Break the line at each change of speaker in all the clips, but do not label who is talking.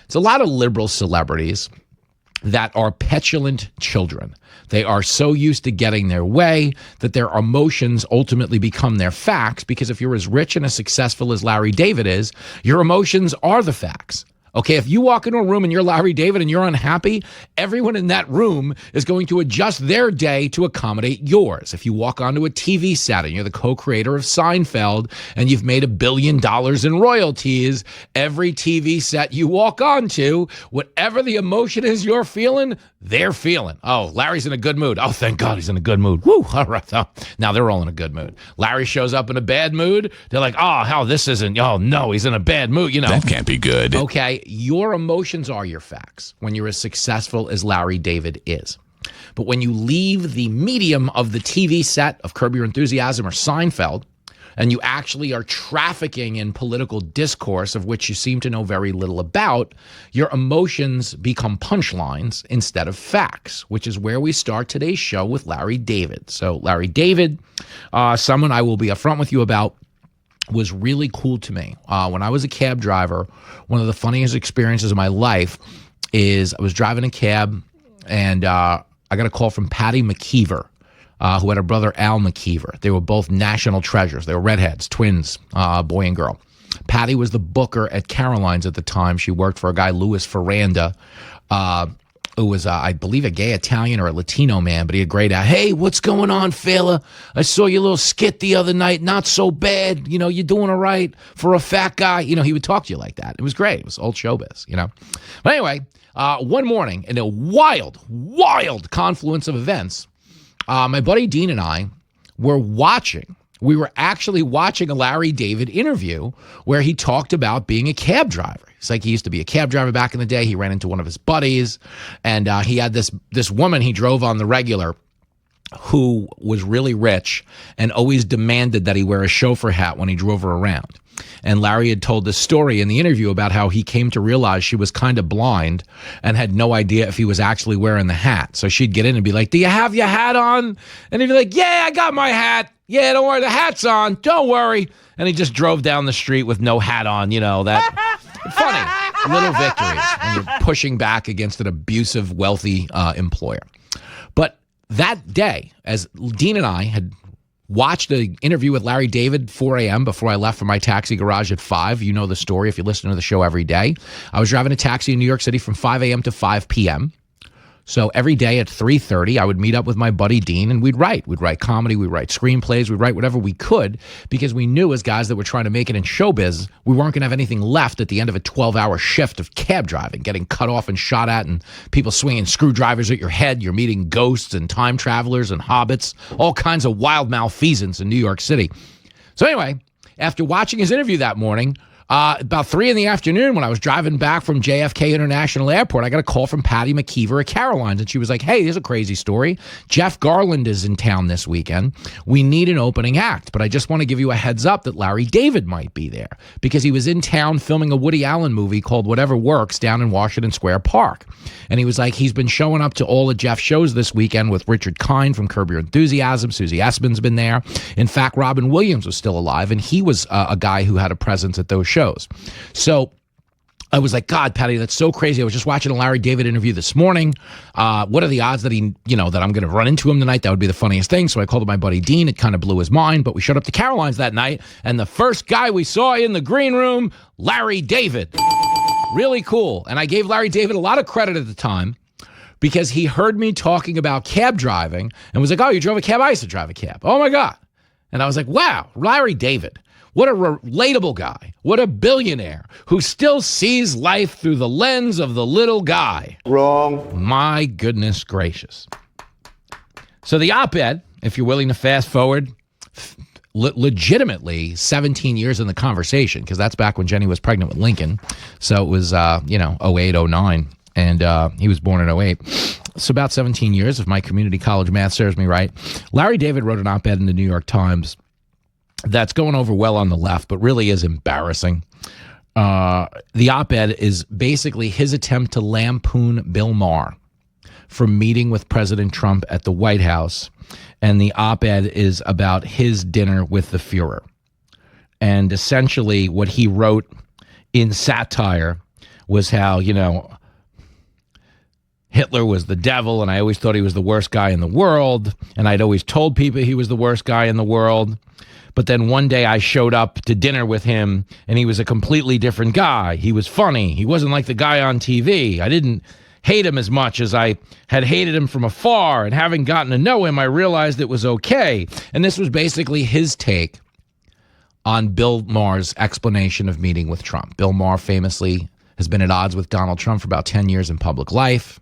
It's a lot of liberal celebrities that are petulant children. They are so used to getting their way that their emotions ultimately become their facts, because if you're as rich and as successful as Larry David is, your emotions are the facts. Okay, if you walk into a room and you're Larry David and you're unhappy, everyone in that room is going to adjust their day to accommodate yours. If you walk onto a TV set and you're the co-creator of Seinfeld and you've made $1 billion in royalties, every TV set you walk onto, whatever the emotion is you're feeling, they're feeling. Oh, Larry's in a good mood. Oh, thank God he's in a good mood. Woo, all right. Oh, now they're all in a good mood. Larry shows up in a bad mood. They're like, oh, hell, this isn't, oh, no, he's in a bad mood. You know,
that can't be good.
Okay, your emotions are your facts when you're as successful as Larry David is. But when you leave the medium of the TV set of Curb Your Enthusiasm or Seinfeld, and you actually are trafficking in political discourse of which you seem to know very little about, your emotions become punchlines instead of facts, which is where we start today's show with Larry David. So Larry David, someone I will be upfront with you about, was really cool to me. When I was a cab driver, one of the funniest experiences of my life is I was driving a cab, and I got a call from Patty McKeever, who had a brother, Al McKeever. They were both national treasures. They were redheads, twins, boy and girl. Patty was the booker at Caroline's at the time. She worked for a guy, Louis Ferranda, who was, I believe, a gay Italian or a Latino man, but he had great, hey, what's going on, Failla? I saw your little skit the other night. Not so bad. You know, you're doing all right for a fat guy. You know, he would talk to you like that. It was great. It was old showbiz, you know. But anyway, one morning, in a wild confluence of events, my buddy Dean and I were actually watching a Larry David interview where he talked about being a cab driver. It's like he used to be a cab driver back in the day. He ran into one of his buddies, and he had this woman he drove on the regular who was really rich and always demanded that he wear a chauffeur hat when he drove her around. And Larry had told this story in the interview about how he came to realize she was kind of blind and had no idea if he was actually wearing the hat. So she'd get in and be like, do you have your hat on? And he'd be like, yeah, I got my hat. Yeah, don't worry, the hat's on. Don't worry. And he just drove down the street with no hat on, you know, that funny little victories when you're pushing back against an abusive, wealthy employer. But that day, as Dean and I had watched an interview with Larry David 4 a.m. before I left for my taxi garage at 5. You know the story if you listen to the show every day. I was driving a taxi in New York City from 5 a.m. to 5 p.m. So every day at 3:30, I would meet up with my buddy Dean, and we'd write. We'd write comedy, we'd write screenplays, we'd write whatever we could, because we knew as guys that were trying to make it in showbiz, we weren't going to have anything left at the end of a 12-hour shift of cab driving, getting cut off and shot at, and people swinging screwdrivers at your head. You're meeting ghosts and time travelers and hobbits, all kinds of wild malfeasance in New York City. So anyway, after watching his interview that morning, about 3 in the afternoon, when I was driving back from JFK International Airport, I got a call from Patty McKeever at Caroline's, and she was like, hey, here's a crazy story. Jeff Garland is in town this weekend. We need an opening act, but I just want to give you a heads up that Larry David might be there, because he was in town filming a Woody Allen movie called Whatever Works down in Washington Square Park. And he was like, he's been showing up to all of Jeff's shows this weekend with Richard Kind from Curb Your Enthusiasm. Susie Essman's been there. In fact, Robin Williams was still alive, and he was a guy who had a presence at those shows. So I was like, God, Patty, that's so crazy. I was just watching a Larry David interview this morning. What are the odds that that I'm going to run into him tonight? That would be the funniest thing. So I called up my buddy Dean. It kind of blew his mind, but we showed up to Caroline's that night, and the first guy we saw in the green room, Larry David. Really cool. And I gave Larry David a lot of credit at the time, because he heard me talking about cab driving and was like, oh, you drove a cab? I used to drive a cab. Oh my God. And I was like, wow, Larry David. What a relatable guy. What a billionaire who still sees life through the lens of the little guy.
Wrong.
My goodness gracious. So the op-ed, if you're willing to fast forward, legitimately 17 years in the conversation, because that's back when Jenny was pregnant with Lincoln. So it was, 08, 09, and he was born in 08. So about 17 years, if my community college math serves me right. Larry David wrote an op-ed in the New York Times that's going over well on the left, but really is embarrassing. The op-ed is basically his attempt to lampoon Bill Maher for meeting with President Trump at the White House. And the op-ed is about his dinner with the Fuhrer. And essentially what he wrote in satire was how, Hitler was the devil, and I always thought he was the worst guy in the world, and I'd always told people he was the worst guy in the world. But then one day I showed up to dinner with him, and he was a completely different guy. He was funny. He wasn't like the guy on TV. I didn't hate him as much as I had hated him from afar, and having gotten to know him, I realized it was okay. And this was basically his take on Bill Maher's explanation of meeting with Trump. Bill Maher famously has been at odds with Donald Trump for about 10 years in public life.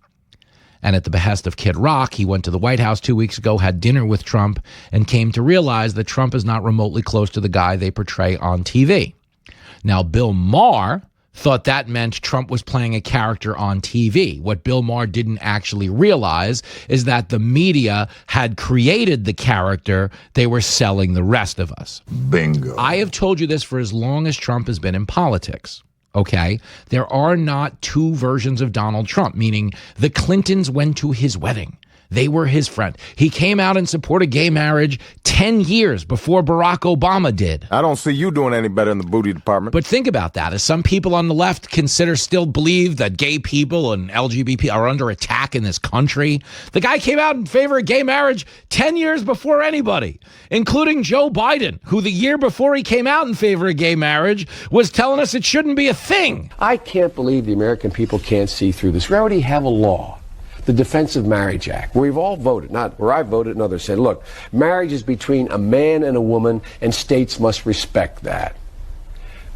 And at the behest of Kid Rock, he went to the White House 2 weeks ago, had dinner with Trump, and came to realize that Trump is not remotely close to the guy they portray on TV. Now, Bill Maher thought that meant Trump was playing a character on TV. What Bill Maher didn't actually realize is that the media had created the character. They were selling the rest of us.
Bingo.
I have told you this for as long as Trump has been in politics. Okay, there are not two versions of Donald Trump, meaning the Clintons went to his wedding. They were his friend. He came out in support of gay marriage 10 years before Barack Obama did.
I don't see you doing any better in the booty department.
But think about that. As some people on the left still believe that gay people and LGBT are under attack in this country, the guy came out in favor of gay marriage 10 years before anybody, including Joe Biden, who the year before he came out in favor of gay marriage was telling us it shouldn't be a thing.
I can't believe the American people can't see through this. We already have a law, the Defense of Marriage Act, where we've all voted, not where I voted and others said, look, marriage is between a man and a woman, and states must respect that.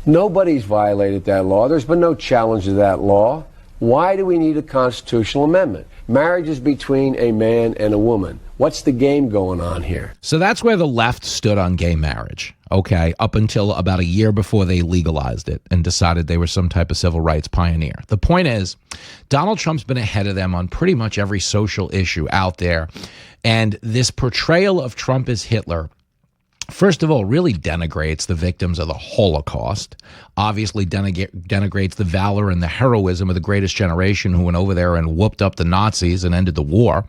Nobody's violated that law. There's been no challenge to that law. Why do we need a constitutional amendment? Marriage is between a man and a woman. What's the game going on here?
So that's where the left stood on gay marriage, okay, up until about a year before they legalized it and decided they were some type of civil rights pioneer. The point is, Donald Trump's been ahead of them on pretty much every social issue out there. And this portrayal of Trump as Hitler, first of all, really denigrates the victims of the Holocaust, obviously denigrates the valor and the heroism of the greatest generation who went over there and whooped up the Nazis and ended the war.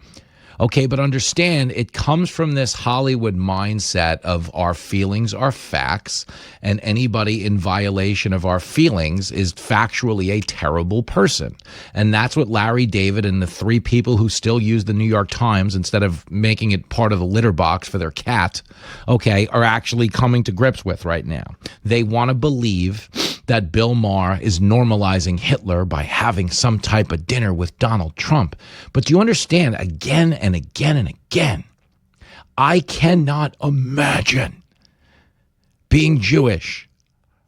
Okay, but understand, it comes from this Hollywood mindset of our feelings are facts, and anybody in violation of our feelings is factually a terrible person. And that's what Larry David and the three people who still use the New York Times instead of making it part of the litter box for their cat, okay, are actually coming to grips with right now. They want to believe that Bill Maher is normalizing Hitler by having some type of dinner with Donald Trump. But do you understand, again and again and again, I cannot imagine being Jewish,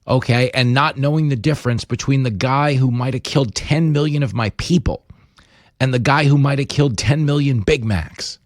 okay, and not knowing the difference between the guy who might have killed 10 million of my people and the guy who might have killed 10 million Big Macs.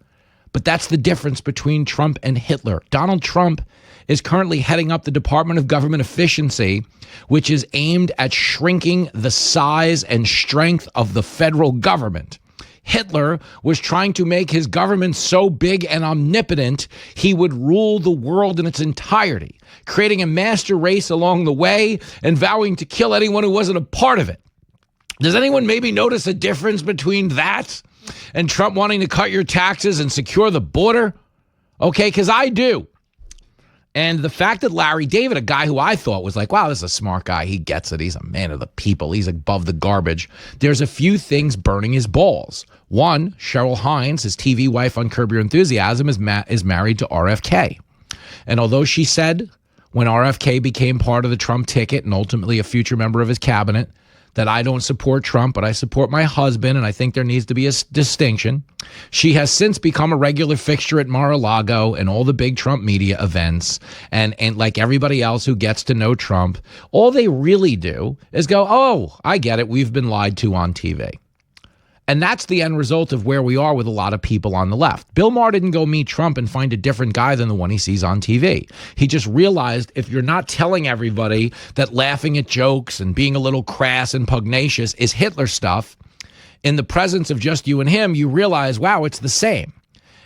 But that's the difference between Trump and Hitler. Donald Trump is currently heading up the Department of Government Efficiency, which is aimed at shrinking the size and strength of the federal government. Hitler was trying to make his government so big and omnipotent, he would rule the world in its entirety, creating a master race along the way and vowing to kill anyone who wasn't a part of it. Does anyone maybe notice a difference between that and Trump wanting to cut your taxes and secure the border? Okay, because I do. And the fact that Larry David, a guy who I thought was like, wow, this is a smart guy. He gets it. He's a man of the people. He's above the garbage. There's a few things burning his balls. One, Cheryl Hines, his TV wife on Curb Your Enthusiasm, is married to RFK. And although she said when RFK became part of the Trump ticket and ultimately a future member of his cabinet, that I don't support Trump, but I support my husband, and I think there needs to be a distinction. She has since become a regular fixture at Mar-a-Lago and all the big Trump media events, and like everybody else who gets to know Trump, all they really do is go, oh, I get it, we've been lied to on TV. And that's the end result of where we are with a lot of people on the left. Bill Maher didn't go meet Trump and find a different guy than the one he sees on TV. He just realized if you're not telling everybody that laughing at jokes and being a little crass and pugnacious is Hitler stuff, in the presence of just you and him, you realize, wow, it's the same.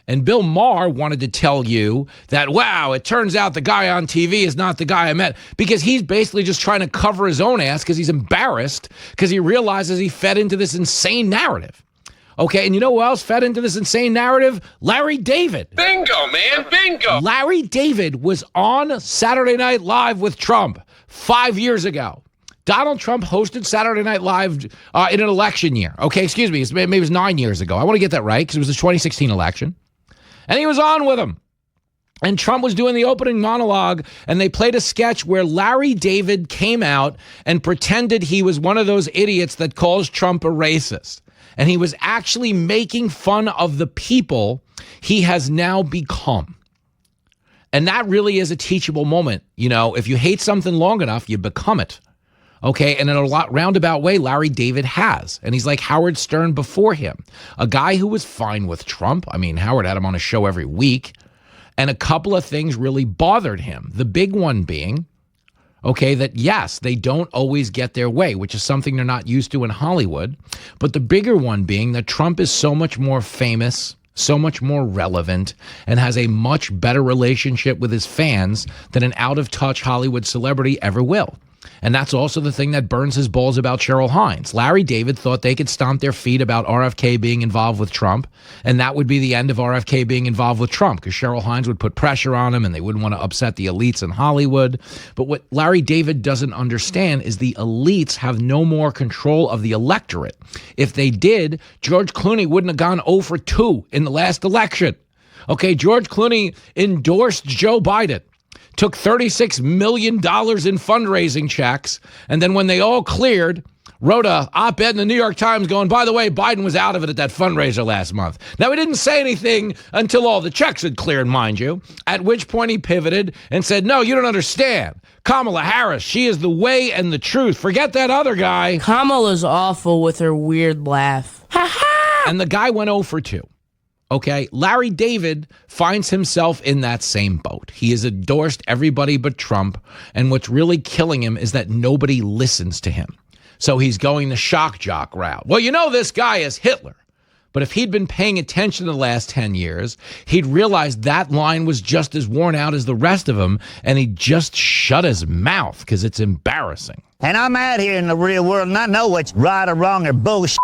And Bill Maher wanted to tell you that, wow, it turns out the guy on TV is not the guy I met, because he's basically just trying to cover his own ass because he's embarrassed because he realizes he fed into this insane narrative. Okay, and you know who else fed into this insane narrative? Larry David.
Bingo, man, bingo.
Larry David was on Saturday Night Live with Trump 5 years ago, Donald Trump hosted Saturday Night Live in an election year. Okay, excuse me. Maybe it was 9 years ago. I want to get that right because it was the 2016 election. And he was on with him. And Trump was doing the opening monologue, and they played a sketch where Larry David came out and pretended he was one of those idiots that calls Trump a racist. And he was actually making fun of the people he has now become. And that really is a teachable moment. You know, if you hate something long enough, you become it. Okay, and in a roundabout way, Larry David has. And he's like Howard Stern before him, a guy who was fine with Trump. I mean, Howard had him on a show every week. And a couple of things really bothered him. The big one being, okay, that yes, they don't always get their way, which is something they're not used to in Hollywood. But the bigger one being that Trump is so much more famous, so much more relevant, and has a much better relationship with his fans than an out-of-touch Hollywood celebrity ever will. And that's also the thing that burns his balls about Cheryl Hines. Larry David thought they could stomp their feet about RFK being involved with Trump, and that would be the end of RFK being involved with Trump, because Cheryl Hines would put pressure on him and they wouldn't want to upset the elites in Hollywood. But what Larry David doesn't understand is the elites have no more control of the electorate. If they did, George Clooney wouldn't have gone 0 for 2 in the last election. Okay, George Clooney endorsed Joe Biden, took $36 million in fundraising checks, and then when they all cleared, wrote a op-ed in the New York Times going, by the way, Biden was out of it at that fundraiser last month. Now, he didn't say anything until all the checks had cleared, mind you, at which point he pivoted and said, no, you don't understand. Kamala Harris, she is the way and the truth. Forget that other guy.
Kamala's awful with her weird laugh. Ha ha!
And the guy went 0 for 2. Okay, Larry David finds himself in that same boat. He has endorsed everybody but Trump, and what's really killing him is that nobody listens to him. So he's going the shock jock route. Well, you know this guy is Hitler. But if he'd been paying attention the last 10 years, he'd realized that line was just as worn out as the rest of them, and he'd just shut his mouth because it's embarrassing.
And I'm out here in the real world, and I know what's right or wrong or bullshit.